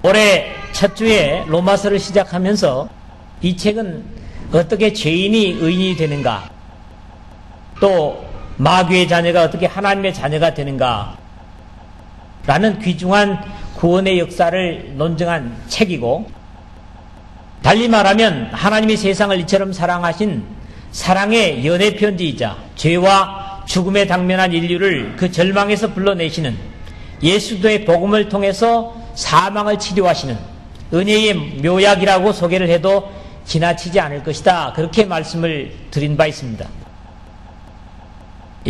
올해 첫 주에 로마서를 시작하면서 이 책은 어떻게 죄인이 의인이 되는가, 또 마귀의 자녀가 어떻게 하나님의 자녀가 되는가 라는 귀중한 구원의 역사를 논증한 책이고, 달리 말하면 하나님이 세상을 이처럼 사랑하신 사랑의 연애 편지이자 죄와 죽음에 당면한 인류를 그 절망에서 불러내시는 예수도의 복음을 통해서 사망을 치료하시는 은혜의 묘약이라고 소개를 해도 지나치지 않을 것이다, 그렇게 말씀을 드린 바 있습니다.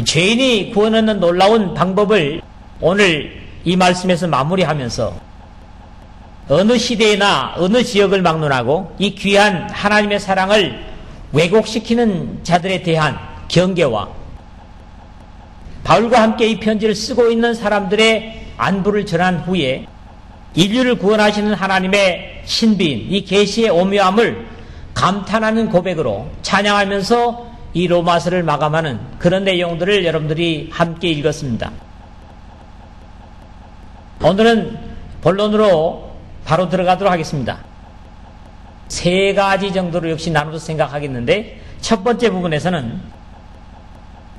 죄인이 구원 얻는 놀라운 방법을 오늘 이 말씀에서 마무리하면서 어느 시대나 어느 지역을 막론하고 이 귀한 하나님의 사랑을 왜곡시키는 자들에 대한 경계와 바울과 함께 이 편지를 쓰고 있는 사람들의 안부를 전한 후에 인류를 구원하시는 하나님의 신비인 이 계시의 오묘함을 감탄하는 고백으로 찬양하면서 이 로마서를 마감하는 그런 내용들을 여러분들이 함께 읽었습니다. 오늘은 본론으로 바로 들어가도록 하겠습니다. 세 가지 정도로 역시 나눠서 생각하겠는데, 첫 번째 부분에서는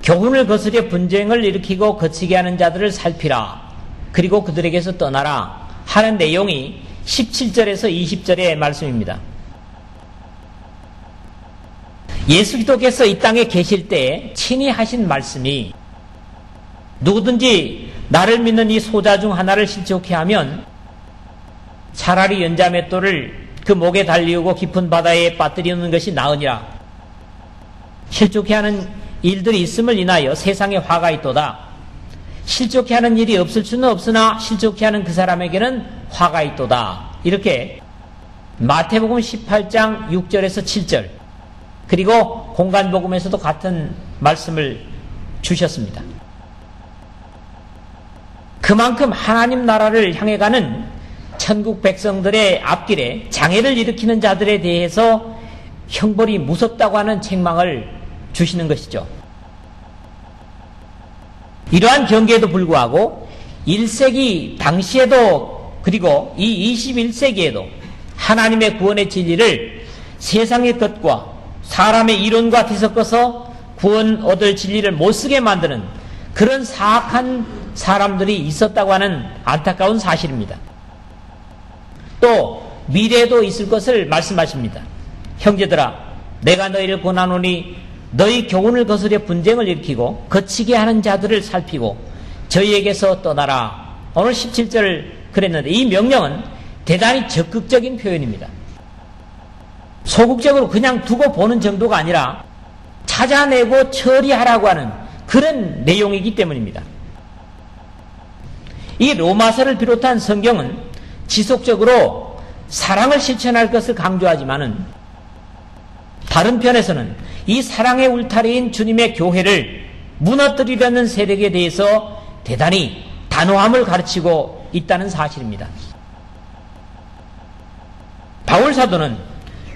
교훈을 거스려 분쟁을 일으키고 거치게 하는 자들을 살피라, 그리고 그들에게서 떠나라 하는 내용이 17절에서 20절의 말씀입니다. 예수 그리스도께서 이 땅에 계실 때 친히 하신 말씀이 누구든지 나를 믿는 이 소자 중 하나를 실족해 하면 차라리 연자맷돌을 그 목에 달리우고 깊은 바다에 빠뜨리는 것이 나으니라. 실족해 하는 일들이 있음을 인하여 세상에 화가 있도다. 실족해 하는 일이 없을 수는 없으나 실족해 하는 그 사람에게는 화가 있도다. 이렇게 마태복음 18장 6절에서 7절, 그리고 공간복음에서도 같은 말씀을 주셨습니다. 그만큼 하나님 나라를 향해 가는 천국 백성들의 앞길에 장애를 일으키는 자들에 대해서 형벌이 무섭다고 하는 책망을 주시는 것이죠. 이러한 경계에도 불구하고 1세기 당시에도, 그리고 이 21세기에도 하나님의 구원의 진리를 세상의 것과 사람의 이론과 뒤섞어서 구원 얻을 진리를 못쓰게 만드는 그런 사악한 사람들이 있었다고 하는 안타까운 사실입니다. 또 미래에도 있을 것을 말씀하십니다. 형제들아, 내가 너희를 권하노니 너희 교훈을 거스려 분쟁을 일으키고 거치게 하는 자들을 살피고 저희에게서 떠나라. 오늘 17절을 그랬는데, 이 명령은 대단히 적극적인 표현입니다. 소극적으로 그냥 두고 보는 정도가 아니라 찾아내고 처리하라고 하는 그런 내용이기 때문입니다. 이 로마서를 비롯한 성경은 지속적으로 사랑을 실천할 것을 강조하지만은 다른 편에서는 이 사랑의 울타리인 주님의 교회를 무너뜨리려는 세력에 대해서 대단히 단호함을 가르치고 있다는 사실입니다. 바울 사도는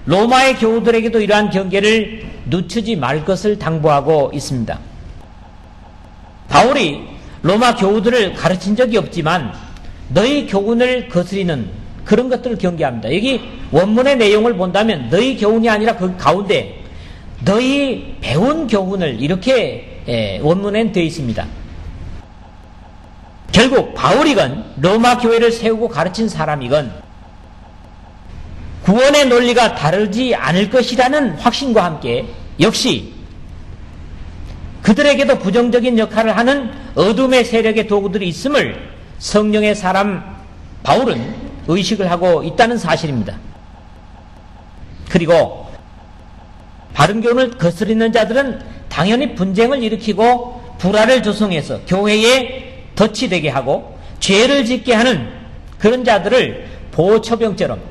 로마의 교우들에게도 이러한 경계를 늦추지 말 것을 당부하고 있습니다. 바울이 로마 교우들을 가르친 적이 없지만 너희 교훈을 거스리는 그런 것들을 경계합니다. 여기 원문의 내용을 본다면 너희 교훈이 아니라 그 가운데 너희 배운 교훈을 이렇게 원문엔 되어 있습니다. 결국 바울이건 로마 교회를 세우고 가르친 사람이건 구원의 논리가 다르지 않을 것이라는 확신과 함께 역시 그들에게도 부정적인 역할을 하는 어둠의 세력의 도구들이 있음을 성령의 사람 바울은 의식을 하고 있다는 사실입니다. 그리고 바른 교훈을 거스리는 자들은 당연히 분쟁을 일으키고 불화를 조성해서 교회에 덫이 되게 하고 죄를 짓게 하는 그런 자들을 보초병들처럼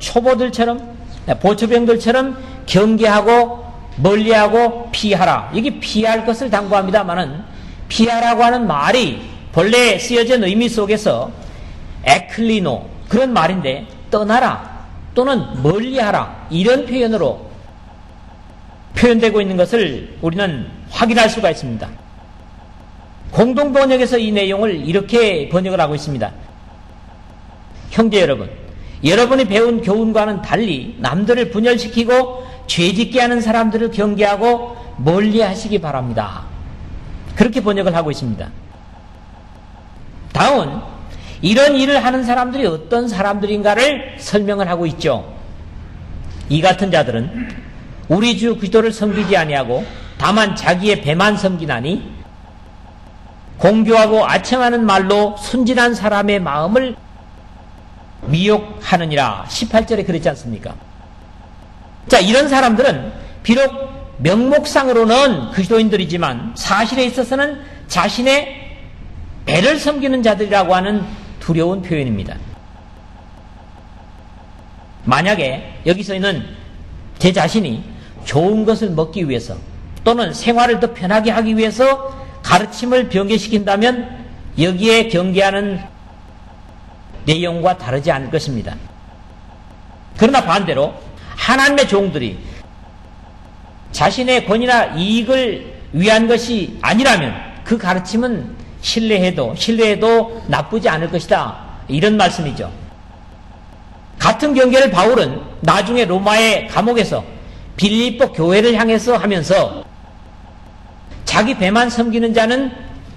경계하고 멀리하고 피하라. 여기 피할 것을 당부합니다만은 피하라고 하는 말이 본래 쓰여진 의미 속에서 에클리노 그런 말인데 떠나라 또는 멀리하라 이런 표현으로 표현되고 있는 것을 우리는 확인할 수가 있습니다. 공동 번역에서 이 내용을 이렇게 번역을 하고 있습니다. 형제 여러분, 여러분이 배운 교훈과는 달리 남들을 분열시키고 죄짓게 하는 사람들을 경계하고 멀리 하시기 바랍니다. 그렇게 번역을 하고 있습니다. 다음은 이런 일을 하는 사람들이 어떤 사람들인가를 설명을 하고 있죠. 이 같은 자들은 우리 주 그리스도를 섬기지 아니하고 다만 자기의 배만 섬기나니 공교하고 아첨하는 말로 순진한 사람의 마음을 미혹하느니라. 18절에 그랬지 않습니까? 자, 이런 사람들은 비록 명목상으로는 그리스도인들이지만 사실에 있어서는 자신의 배를 섬기는 자들이라고 하는 두려운 표현입니다. 만약에 여기서는 제 자신이 좋은 것을 먹기 위해서 또는 생활을 더 편하게 하기 위해서 가르침을 변개시킨다면 여기에 경계하는 내용과 다르지 않을 것입니다. 그러나 반대로 하나님의 종들이 자신의 권위나 이익을 위한 것이 아니라면 그 가르침은 신뢰해도 나쁘지 않을 것이다. 이런 말씀이죠. 같은 경계를 바울은 나중에 로마의 감옥에서 빌립보 교회를 향해서 하면서 자기 배만 섬기는 자는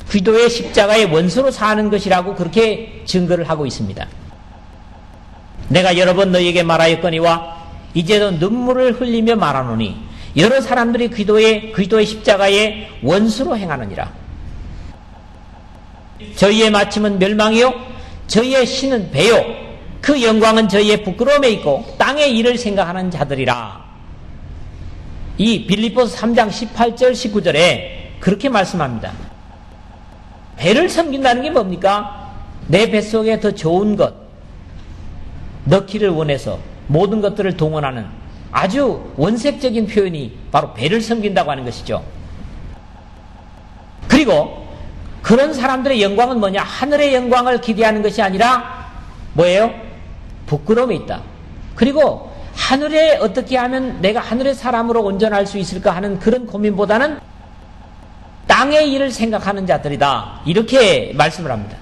그리스도의 십자가의 원수로 사는 것이라고 그렇게 증거를 하고 있습니다. 내가 여러 번 너희에게 말하였거니와 이제도 눈물을 흘리며 말하노니 여러 사람들이 그리스도의 십자가의 원수로 행하느니라. 저희의 마침은 멸망이요 저희의 신은 배요 그 영광은 저희의 부끄러움에 있고 땅의 일을 생각하는 자들이라. 이 빌립보서 3장 18절 19절에 그렇게 말씀합니다. 배를 섬긴다는 게 뭡니까? 내 뱃속에 더 좋은 것 넣기를 원해서 모든 것들을 동원하는 아주 원색적인 표현이 바로 배를 섬긴다고 하는 것이죠. 그리고 그런 사람들의 영광은 뭐냐? 하늘의 영광을 기대하는 것이 아니라 뭐예요? 부끄러움이 있다. 그리고 하늘에 어떻게 하면 내가 하늘의 사람으로 온전할 수 있을까 하는 그런 고민보다는 땅의 일을 생각하는 자들이다. 이렇게 말씀을 합니다.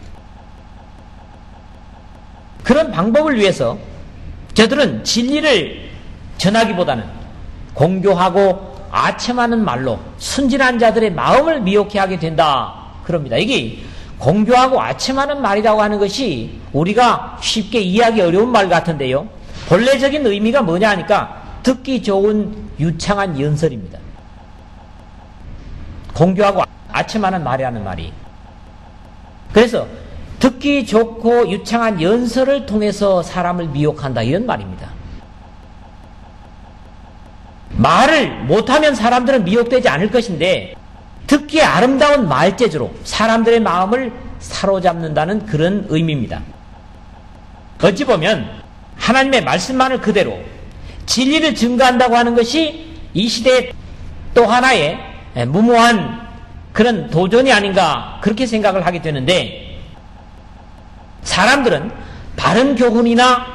그런 방법을 위해서 저들은 진리를 전하기보다는 공교하고 아첨하는 말로 순진한 자들의 마음을 미혹해 하게 된다. 그럽니다. 이게 공교하고 아첨하는 말이라고 하는 것이 우리가 쉽게 이해하기 어려운 말 같은데요. 본래적인 의미가 뭐냐 하니까 듣기 좋은 유창한 연설입니다. 공교하고 아첨하는 말이라는 말이. 그래서 듣기 좋고 유창한 연설을 통해서 사람을 미혹한다 이런 말입니다. 말을 못하면 사람들은 미혹되지 않을 것인데 듣기에 아름다운 말재주로 사람들의 마음을 사로잡는다는 그런 의미입니다. 어찌 보면 하나님의 말씀만을 그대로 진리를 증거한다고 하는 것이 이 시대의 또 하나의 무모한 그런 도전이 아닌가 그렇게 생각을 하게 되는데, 사람들은 바른 교훈이나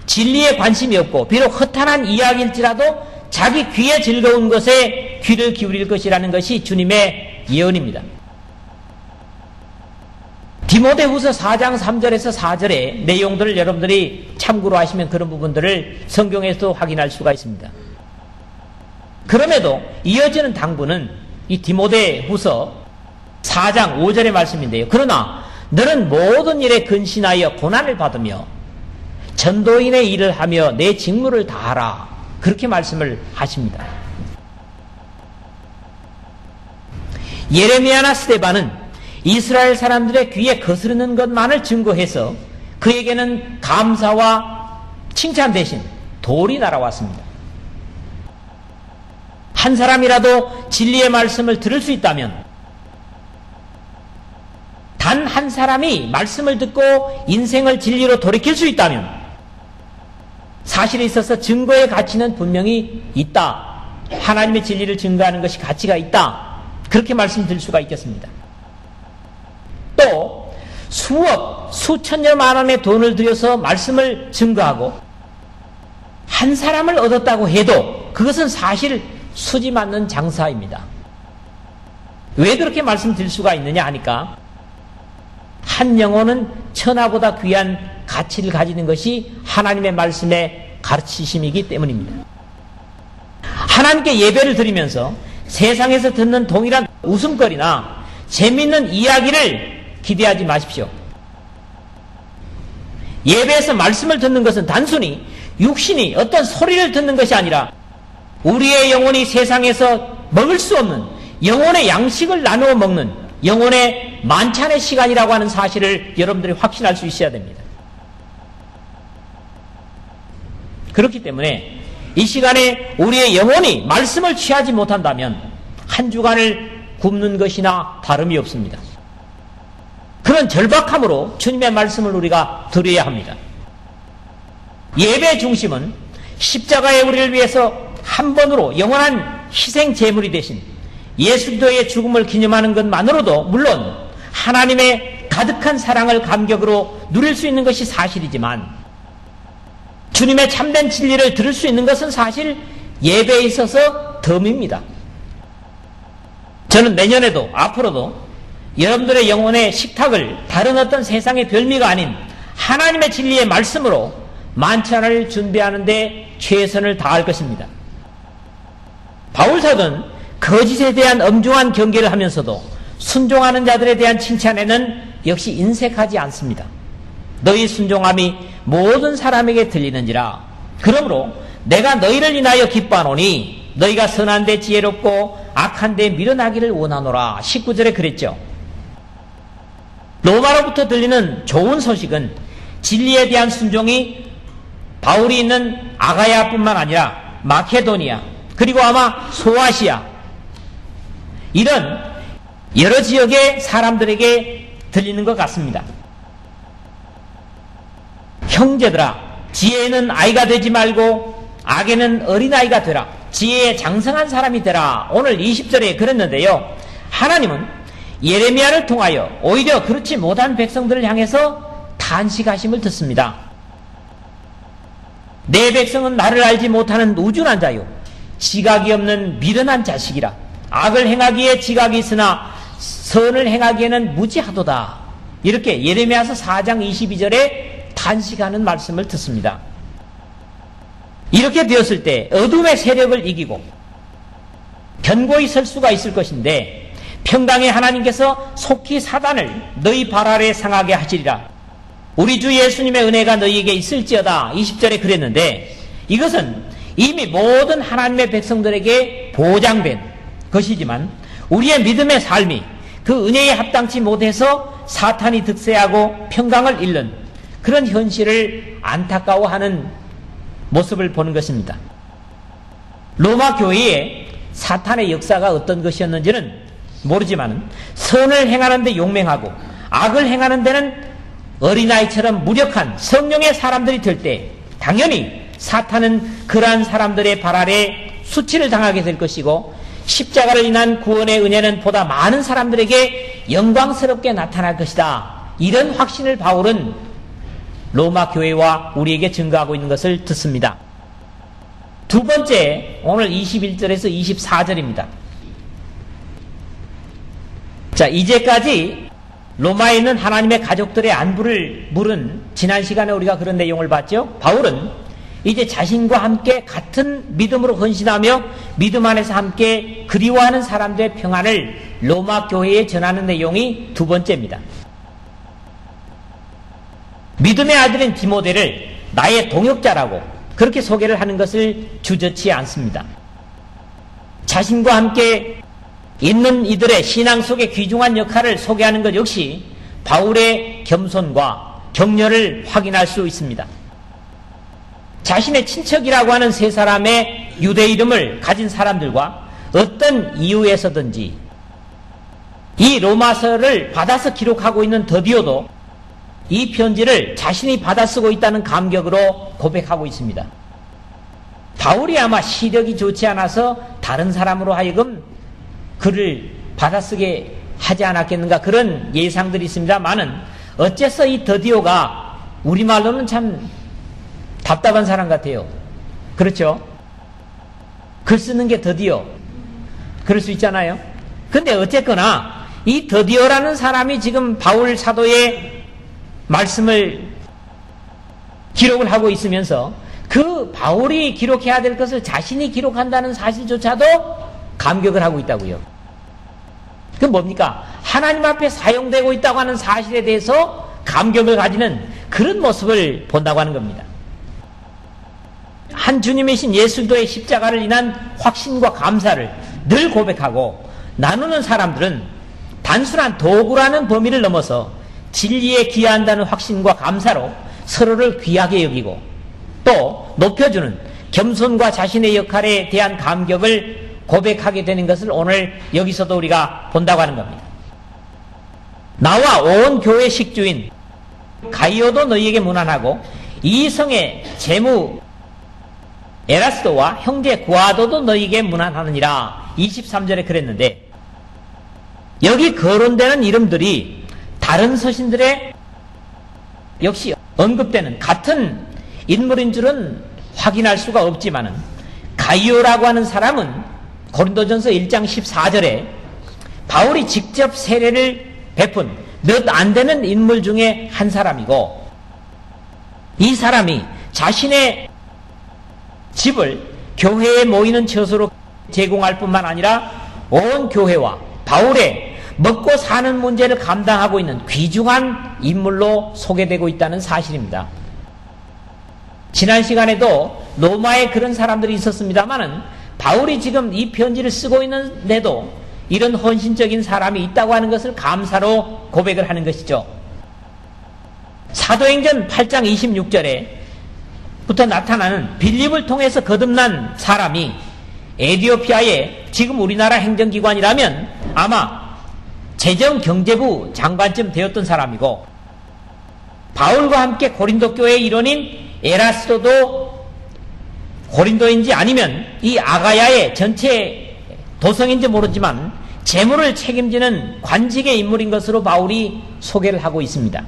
진리에 관심이 없고 비록 허탄한 이야기일지라도 자기 귀에 즐거운 것에 귀를 기울일 것이라는 것이 주님의 예언입니다. 디모데후서 4장 3절에서 4절의 내용들을 여러분들이 참고로 하시면 그런 부분들을 성경에서 확인할 수가 있습니다. 그럼에도 이어지는 당부는 이 디모데후서 4장 5절의 말씀인데요. 그러나 너는 모든 일에 근신하여 고난을 받으며 전도인의 일을 하며 내 직무를 다하라. 그렇게 말씀을 하십니다. 예레미야나 스데반은 이스라엘 사람들의 귀에 거스르는 것만을 증거해서 그에게는 감사와 칭찬 대신 돌이 날아왔습니다. 한 사람이라도 진리의 말씀을 들을 수 있다면, 단 한 사람이 말씀을 듣고 인생을 진리로 돌이킬 수 있다면 사실에 있어서 증거의 가치는 분명히 있다. 하나님의 진리를 증거하는 것이 가치가 있다. 그렇게 말씀드릴 수가 있겠습니다. 또 수억, 수천여만 원의 돈을 들여서 말씀을 증거하고 한 사람을 얻었다고 해도 그것은 사실 수지 맞는 장사입니다. 왜 그렇게 말씀드릴 수가 있느냐 하니까 한 영혼은 천하보다 귀한 가치를 가지는 것이 하나님의 말씀의 가르치심이기 때문입니다. 하나님께 예배를 드리면서 세상에서 듣는 동일한 웃음거리나 재미있는 이야기를 기대하지 마십시오. 예배에서 말씀을 듣는 것은 단순히 육신이 어떤 소리를 듣는 것이 아니라 우리의 영혼이 세상에서 먹을 수 없는 영혼의 양식을 나누어 먹는 영혼의 만찬의 시간이라고 하는 사실을 여러분들이 확신할 수 있어야 됩니다. 그렇기 때문에 이 시간에 우리의 영혼이 말씀을 취하지 못한다면 한 주간을 굶는 것이나 다름이 없습니다. 그런 절박함으로 주님의 말씀을 우리가 들어야 합니다. 예배의 중심은 십자가에 우리를 위해서 한 번으로 영원한 희생 제물이 되신 예수 그리스도의 죽음을 기념하는 것만으로도 물론 하나님의 가득한 사랑을 감격으로 누릴 수 있는 것이 사실이지만 주님의 참된 진리를 들을 수 있는 것은 사실 예배에 있어서 덤입니다. 저는 내년에도 앞으로도 여러분들의 영혼의 식탁을 다른 어떤 세상의 별미가 아닌 하나님의 진리의 말씀으로 만찬을 준비하는 데 최선을 다할 것입니다. 바울사도는 거짓에 대한 엄중한 경계를 하면서도 순종하는 자들에 대한 칭찬에는 역시 인색하지 않습니다. 너희 순종함이 모든 사람에게 들리는지라. 그러므로 내가 너희를 인하여 기뻐하노니 너희가 선한 데 지혜롭고 악한 데 미련하기를 원하노라. 19절에 그랬죠. 로마로부터 들리는 좋은 소식은 진리에 대한 순종이 바울이 있는 아가야뿐만 아니라 마케도니아 그리고 아마 소아시아 이런 여러 지역의 사람들에게 들리는 것 같습니다. 형제들아, 지혜에는 아이가 되지 말고 악에는 어린아이가 되라. 지혜에 장성한 사람이 되라. 오늘 20절에 그랬는데요. 하나님은 예레미야를 통하여 오히려 그렇지 못한 백성들을 향해서 탄식하심을 듣습니다. 내 백성은 나를 알지 못하는 우둔한 자요 지각이 없는 미련한 자식이라. 악을 행하기에 지각이 있으나 선을 행하기에는 무지하도다. 이렇게 예레미야서 4장 22절에 탄식하는 말씀을 듣습니다. 이렇게 되었을 때 어둠의 세력을 이기고 견고히 설 수가 있을 것인데 평강의 하나님께서 속히 사단을 너희 발 아래 상하게 하시리라. 우리 주 예수님의 은혜가 너희에게 있을지어다. 20절에 그랬는데 이것은 이미 모든 하나님의 백성들에게 보장된 것이지만 우리의 믿음의 삶이 그 은혜에 합당치 못해서 사탄이 득세하고 평강을 잃는 그런 현실을 안타까워하는 모습을 보는 것입니다. 로마 교회에 사탄의 역사가 어떤 것이었는지는 모르지만 선을 행하는 데 용맹하고 악을 행하는 데는 어린아이처럼 무력한 성령의 사람들이 될 때 당연히 사탄은 그러한 사람들의 발 아래 수치를 당하게 될 것이고 십자가를 인한 구원의 은혜는 보다 많은 사람들에게 영광스럽게 나타날 것이다. 이런 확신을 바울은 로마 교회와 우리에게 증거하고 있는 것을 듣습니다. 두 번째, 오늘 21절에서 24절입니다. 자, 이제까지 로마에 있는 하나님의 가족들의 안부를 물은 지난 시간에 우리가 그런 내용을 봤죠. 바울은 이제 자신과 함께 같은 믿음으로 헌신하며 믿음 안에서 함께 그리워하는 사람들의 평안을 로마 교회에 전하는 내용이 두 번째입니다. 믿음의 아들인 디모데를 나의 동역자라고 그렇게 소개를 하는 것을 주저치 않습니다. 자신과 함께 있는 이들의 신앙 속의 귀중한 역할을 소개하는 것 역시 바울의 겸손과 격려를 확인할 수 있습니다. 자신의 친척이라고 하는 세 사람의 유대 이름을 가진 사람들과 어떤 이유에서든지 이 로마서를 받아서 기록하고 있는 더디오도 이 편지를 자신이 받아쓰고 있다는 감격으로 고백하고 있습니다. 바울이 아마 시력이 좋지 않아서 다른 사람으로 하여금 글을 받아쓰게 하지 않았겠는가 그런 예상들이 있습니다만은 어째서 이 더디오가 우리말로는 참 답답한 사람 같아요. 그렇죠? 글 쓰는 게 더디오. 그럴 수 있잖아요. 근데 어쨌거나 이 드디어라는 사람이 지금 바울 사도의 말씀을 기록을 하고 있으면서 그 바울이 기록해야 될 것을 자신이 기록한다는 사실조차도 감격을 하고 있다고요. 그 뭡니까? 하나님 앞에 사용되고 있다고 하는 사실에 대해서 감격을 가지는 그런 모습을 본다고 하는 겁니다. 한 주님이신 예수 그리스도의 십자가를 인한 확신과 감사를 늘 고백하고 나누는 사람들은 단순한 도구라는 범위를 넘어서 진리에 기여한다는 확신과 감사로 서로를 귀하게 여기고 또 높여주는 겸손과 자신의 역할에 대한 감격을 고백하게 되는 것을 오늘 여기서도 우리가 본다고 하는 겁니다. 나와 온 교회 식주인 가이오도 너희에게 문안하고 이 성의 재무 에라스도와 형제 구아도도 너희에게 문안하느니라. 23절에 그랬는데 여기 거론되는 이름들이 다른 서신들의 역시 언급되는 같은 인물인 줄은 확인할 수가 없지만은 가이오라고 하는 사람은 고린도전서 1장 14절에 바울이 직접 세례를 베푼 몇 안 되는 인물 중에 한 사람이고 이 사람이 자신의 집을 교회에 모이는 처소로 제공할 뿐만 아니라 온 교회와 바울의 먹고 사는 문제를 감당하고 있는 귀중한 인물로 소개되고 있다는 사실입니다. 지난 시간에도 로마에 그런 사람들이 있었습니다만은 바울이 지금 이 편지를 쓰고 있는데도 이런 헌신적인 사람이 있다고 하는 것을 감사로 고백을 하는 것이죠. 사도행전 8장 26절에 부터 나타나는 빌립을 통해서 거듭난 사람이 에티오피아의 지금 우리나라 행정기관이라면 아마 재정경제부 장관쯤 되었던 사람이고 바울과 함께 고린도 교회의 일원인 에라스도도 고린도인지 아니면 이 아가야의 전체 도성인지 모르지만 재물을 책임지는 관직의 인물인 것으로 바울이 소개를 하고 있습니다.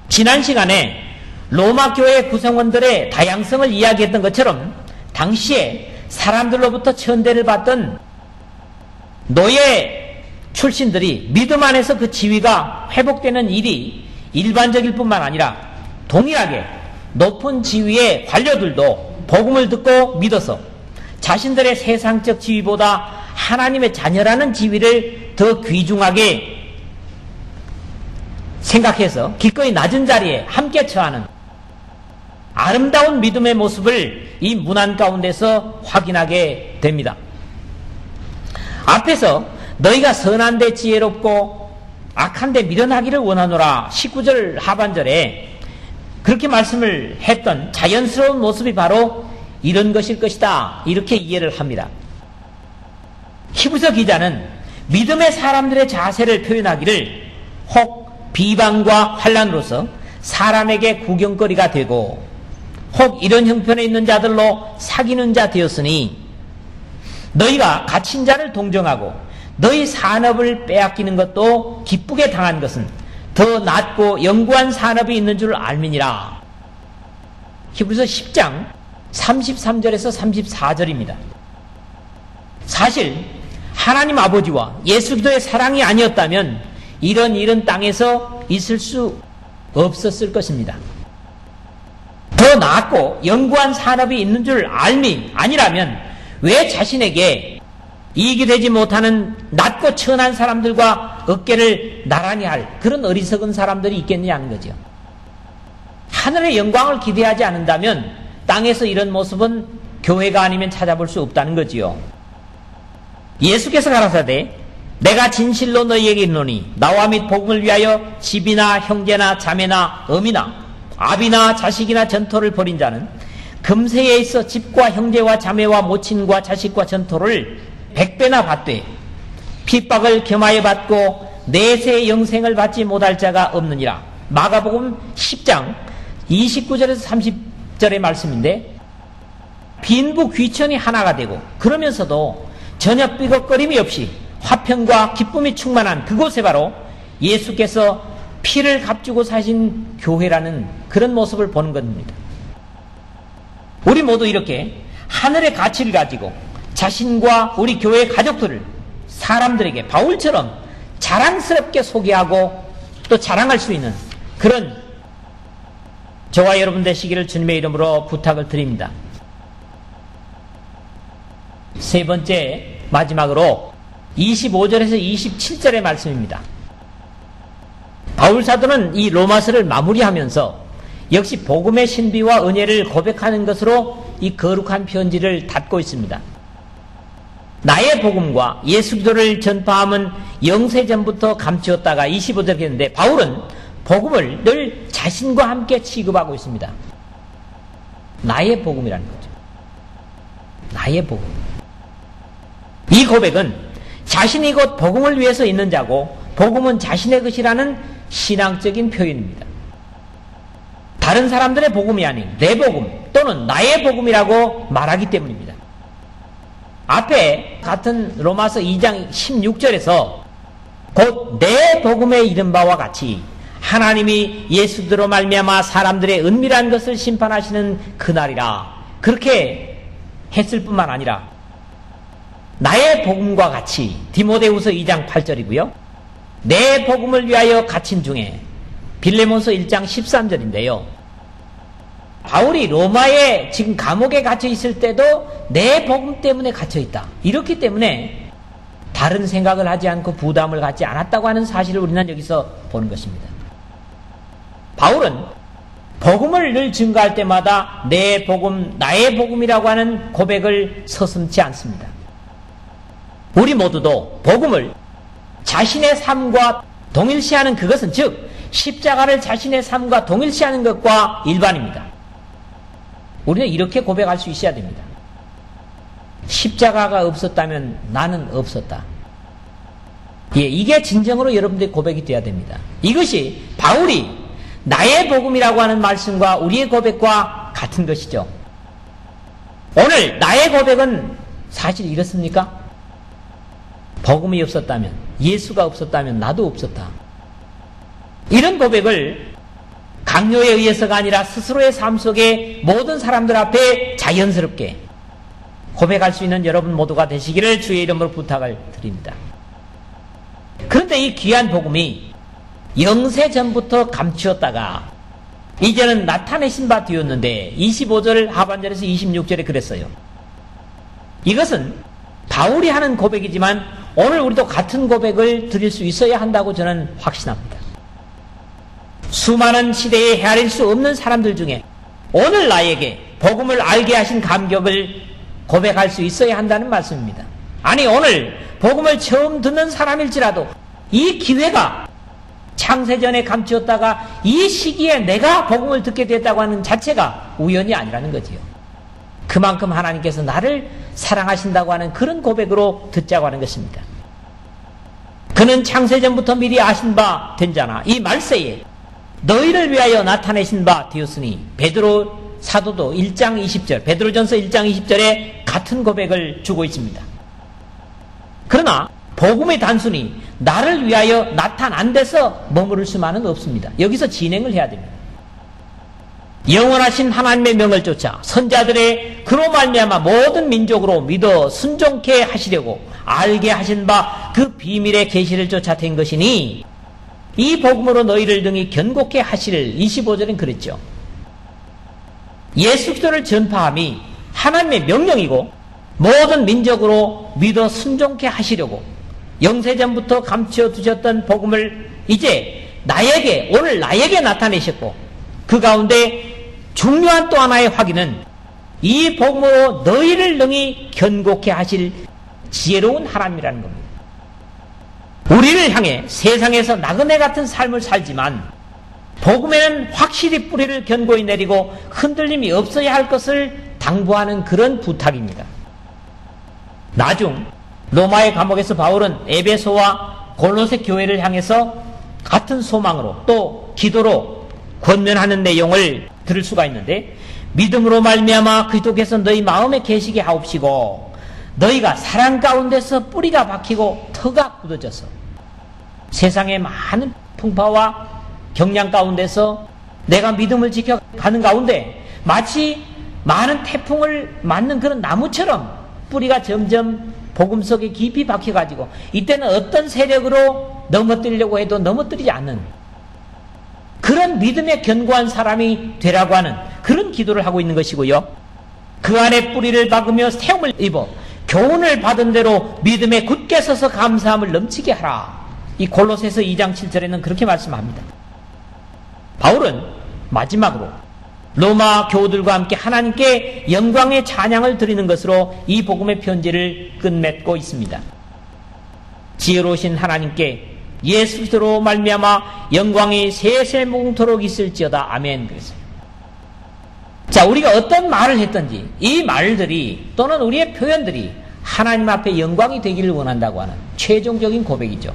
지난 시간에 로마 교회 구성원들의 다양성을 이야기했던 것처럼 당시에 사람들로부터 천대를 받던 노예 출신들이 믿음 안에서 그 지위가 회복되는 일이 일반적일 뿐만 아니라 동일하게 높은 지위의 관료들도 복음을 듣고 믿어서 자신들의 세상적 지위보다 하나님의 자녀라는 지위를 더 귀중하게 생각해서 기꺼이 낮은 자리에 함께 처하는 아름다운 믿음의 모습을 이 문안 가운데서 확인하게 됩니다. 앞에서 너희가 선한데 지혜롭고 악한데 미련하기를 원하노라 19절 하반절에 그렇게 말씀을 했던 자연스러운 모습이 바로 이런 것일 것이다 이렇게 이해를 합니다. 히브리서 기자는 믿음의 사람들의 자세를 표현하기를 혹 비방과 환난으로서 사람에게 구경거리가 되고 혹 이런 형편에 있는 자들로 사귀는 자 되었으니 너희가 갇힌 자를 동정하고 너희 산업을 빼앗기는 것도 기쁘게 당한 것은 더 낮고 영구한 산업이 있는 줄 알미니라. 히브리서 10장 33절에서 34절입니다. 사실 하나님 아버지와 예수 그리스도의 사랑이 아니었다면 이런 일은 땅에서 있을 수 없었을 것입니다. 더 나았고 영구한 산업이 있는 줄 알미 아니라면 왜 자신에게 이익이 되지 못하는 낮고 천한 사람들과 어깨를 나란히 할 그런 어리석은 사람들이 있겠느냐는 거죠. 하늘의 영광을 기대하지 않는다면 땅에서 이런 모습은 교회가 아니면 찾아볼 수 없다는 거지요. 예수께서 가라사대 내가 진실로 너희에게 이르노니 나와 및 복음을 위하여 집이나 형제나 자매나 어미나 아비나 자식이나 전토를 벌인 자는 금세에 있어 집과 형제와 자매와 모친과 자식과 전토를 100배나 받되 핍박을 겸하여 받고 내세의 영생을 받지 못할 자가 없느니라. 마가복음 10장 29절에서 30절의 말씀인데 빈부 귀천이 하나가 되고 그러면서도 전혀 삐걱거림이 없이 화평과 기쁨이 충만한 그곳에 바로 예수께서 피를 값주고 사신 교회라는 그런 모습을 보는 겁니다. 우리 모두 이렇게 하늘의 가치를 가지고 자신과 우리 교회 가족들을 사람들에게 바울처럼 자랑스럽게 소개하고 또 자랑할 수 있는 그런 저와 여러분 되시기를 주님의 이름으로 부탁을 드립니다. 세 번째, 마지막으로 25절에서 27절의 말씀입니다. 바울 사도는 이 로마서를 마무리하면서 역시 복음의 신비와 은혜를 고백하는 것으로 이 거룩한 편지를 닫고 있습니다. 나의 복음과 예수 그리스도를 전파함은 영세전부터 감추었다가 25절에 했는데 바울은 복음을 늘 자신과 함께 취급하고 있습니다. 나의 복음이라는 거죠. 나의 복음. 이 고백은 자신이 곧 복음을 위해서 있는 자고 복음은 자신의 것이라는 신앙적인 표현입니다. 다른 사람들의 복음이 아닌 내 복음 또는 나의 복음이라고 말하기 때문입니다. 앞에 같은 로마서 2장 16절에서 곧 내 복음에 이른 바와 같이 하나님이 예수들로 말미암아 사람들의 은밀한 것을 심판하시는 그날이라 그렇게 했을 뿐만 아니라 나의 복음과 같이 디모데후서 2장 8절이고요. 내 복음을 위하여 갇힌 중에 빌레몬서 1장 13절인데요. 바울이 로마에 지금 감옥에 갇혀 있을 때도 내 복음 때문에 갇혀 있다. 이렇기 때문에 다른 생각을 하지 않고 부담을 갖지 않았다고 하는 사실을 우리는 여기서 보는 것입니다. 바울은 복음을 늘 증거할 때마다 내 복음, 나의 복음이라고 하는 고백을 서슴지 않습니다. 우리 모두도 복음을 자신의 삶과 동일시하는 그것은 즉 십자가를 자신의 삶과 동일시하는 것과 일반입니다. 우리는 이렇게 고백할 수 있어야 됩니다. 십자가가 없었다면 나는 없었다. 예, 이게 진정으로 여러분들의 고백이 되어야 됩니다. 이것이 바울이 나의 복음이라고 하는 말씀과 우리의 고백과 같은 것이죠. 오늘 나의 고백은 사실 이렇습니까? 복음이 없었다면, 예수가 없었다면 나도 없었다. 이런 고백을 강요에 의해서가 아니라 스스로의 삶 속에 모든 사람들 앞에 자연스럽게 고백할 수 있는 여러분 모두가 되시기를 주의 이름으로 부탁을 드립니다. 그런데 이 귀한 복음이 영세 전부터 감추었다가 이제는 나타내신 바 되었는데 25절 하반절에서 26절에 그랬어요. 이것은 바울이 하는 고백이지만 오늘 우리도 같은 고백을 드릴 수 있어야 한다고 저는 확신합니다. 수많은 시대에 헤아릴 수 없는 사람들 중에 오늘 나에게 복음을 알게 하신 감격을 고백할 수 있어야 한다는 말씀입니다. 아니 오늘 복음을 처음 듣는 사람일지라도 이 기회가 창세전에 감추었다가 이 시기에 내가 복음을 듣게 됐다고 하는 자체가 우연이 아니라는 거지요. 그만큼 하나님께서 나를 사랑하신다고 하는 그런 고백으로 듣자고 하는 것입니다. 그는 창세전부터 미리 아신 바 된 자나 이 말세에 너희를 위하여 나타내신 바 되었으니 베드로 사도도 1장 20절 베드로전서 1장 20절에 같은 고백을 주고 있습니다. 그러나 복음이 단순히 나를 위하여 나타난 데서 머무를 수만은 없습니다. 여기서 진행을 해야 됩니다. 영원하신 하나님의 명을 쫓아 선자들의 그로 말미암아 모든 민족으로 믿어 순종케 하시려고 알게 하신 바 그 비밀의 계시를 쫓아 된 것이니 이 복음으로 너희를 등이 견고케 하시를 25절은 그랬죠. 예수 그리스도를 전파함이 하나님의 명령이고 모든 민족으로 믿어 순종케 하시려고 영세전부터 감추어 두셨던 복음을 이제 나에게 오늘 나에게 나타내셨고 그 가운데 중요한 또 하나의 확인은 이 복음으로 너희를 능히 견고케 하실 지혜로운 하나님이라는 겁니다. 우리를 향해 세상에서 나그네 같은 삶을 살지만 복음에는 확실히 뿌리를 견고히 내리고 흔들림이 없어야 할 것을 당부하는 그런 부탁입니다. 나중 로마의 감옥에서 바울은 에베소와 골로새 교회를 향해서 같은 소망으로 또 기도로 권면하는 내용을 들을 수가 있는데 믿음으로 말미암아 그리스도께서 너희 마음에 계시게 하옵시고 너희가 사랑 가운데서 뿌리가 박히고 터가 굳어져서 세상의 많은 풍파와 경량 가운데서 내가 믿음을 지켜가는 가운데 마치 많은 태풍을 맞는 그런 나무처럼 뿌리가 점점 복음 속에 깊이 박혀가지고 이때는 어떤 세력으로 넘어뜨리려고 해도 넘어뜨리지 않는 그런 믿음에 견고한 사람이 되라고 하는 그런 기도를 하고 있는 것이고요. 그 안에 뿌리를 박으며 세움을 입어 교훈을 받은 대로 믿음에 굳게 서서 감사함을 넘치게 하라. 이 골로새서 2장 7절에는 그렇게 말씀합니다. 바울은 마지막으로 로마 교우들과 함께 하나님께 영광의 찬양을 드리는 것으로 이 복음의 편지를 끝맺고 있습니다. 지혜로우신 하나님께 예수 그리스도로 말미암아 영광이 세세무궁토록 있을지어다. 아멘. 그랬어요. 자, 우리가 어떤 말을 했든지 이 말들이 또는 우리의 표현들이 하나님 앞에 영광이 되기를 원한다고 하는 최종적인 고백이죠.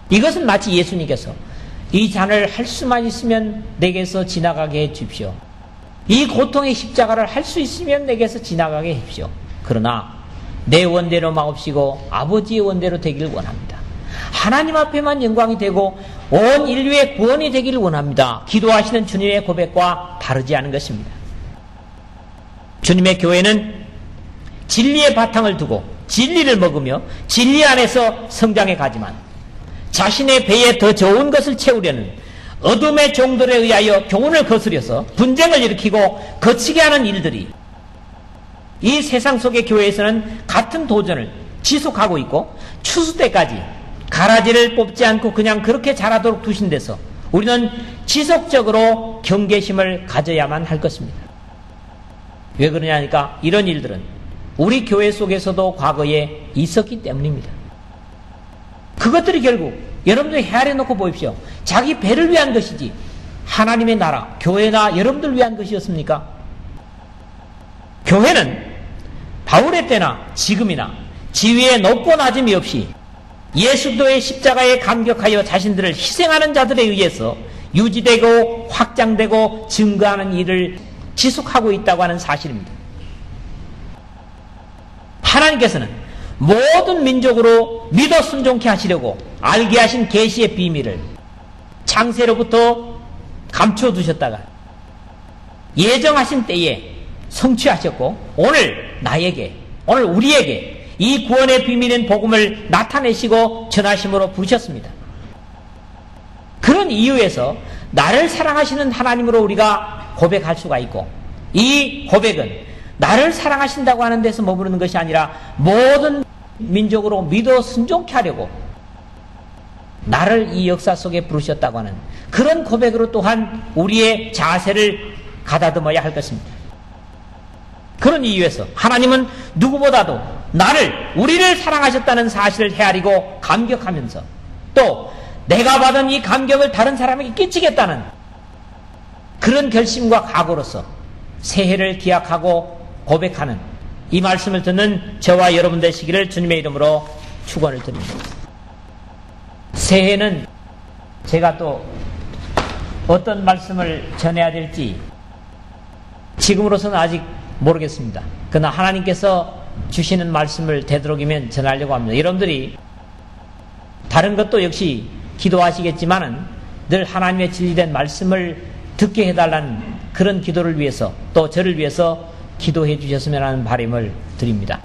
이것은 마치 예수님께서 이 잔을 할 수만 있으면 내게서 지나가게 해 주십시오. 이 고통의 십자가를 할 수 있으면 내게서 지나가게 해 주십시오. 그러나 내 원대로 마옵시고 아버지의 원대로 되기를 원합니다. 하나님 앞에만 영광이 되고 온 인류의 구원이 되기를 원합니다. 기도하시는 주님의 고백과 다르지 않은 것입니다. 주님의 교회는 진리의 바탕을 두고 진리를 먹으며 진리 안에서 성장해 가지만 자신의 배에 더 좋은 것을 채우려는 어둠의 종들에 의하여 교훈을 거스려서 분쟁을 일으키고 거치게 하는 일들이 이 세상 속의 교회에서는 같은 도전을 지속하고 있고 추수 때까지 가라지를 뽑지 않고 그냥 그렇게 자라도록 두신 데서 우리는 지속적으로 경계심을 가져야만 할 것입니다. 왜 그러냐니까 이런 일들은 우리 교회 속에서도 과거에 있었기 때문입니다. 그것들이 결국 여러분들이 헤아려 놓고 보십시오. 자기 배를 위한 것이지 하나님의 나라, 교회나 여러분들 위한 것이었습니까? 교회는 바울의 때나 지금이나 지위의 높고 낮음이 없이 예수도의 십자가에 감격하여 자신들을 희생하는 자들에 의해서 유지되고 확장되고 증거하는 일을 지속하고 있다고 하는 사실입니다. 하나님께서는 모든 민족으로 믿어 순종케 하시려고 알게 하신 계시의 비밀을 창세로부터 감춰두셨다가 예정하신 때에 성취하셨고 오늘 나에게, 오늘 우리에게 이 구원의 비밀인 복음을 나타내시고 전하심으로 부르셨습니다. 그런 이유에서 나를 사랑하시는 하나님으로 우리가 고백할 수가 있고 이 고백은 나를 사랑하신다고 하는 데서 머무르는 것이 아니라 모든 민족으로 믿어 순종케 하려고 나를 이 역사 속에 부르셨다고 하는 그런 고백으로 또한 우리의 자세를 가다듬어야 할 것입니다. 그런 이유에서 하나님은 누구보다도 우리를 사랑하셨다는 사실을 헤아리고 감격하면서 또 내가 받은 이 감격을 다른 사람에게 끼치겠다는 그런 결심과 각오로서 새해를 기약하고 고백하는 이 말씀을 듣는 저와 여러분 되시기를 주님의 이름으로 축원을 드립니다. 새해는 제가 또 어떤 말씀을 전해야 될지 지금으로서는 아직 모르겠습니다. 그러나 하나님께서 주시는 말씀을 되도록이면 전하려고 합니다. 여러분들이 다른 것도 역시 기도하시겠지만은 늘 하나님의 진리된 말씀을 듣게 해달라는 그런 기도를 위해서 또 저를 위해서 기도해 주셨으면 하는 바람을 드립니다.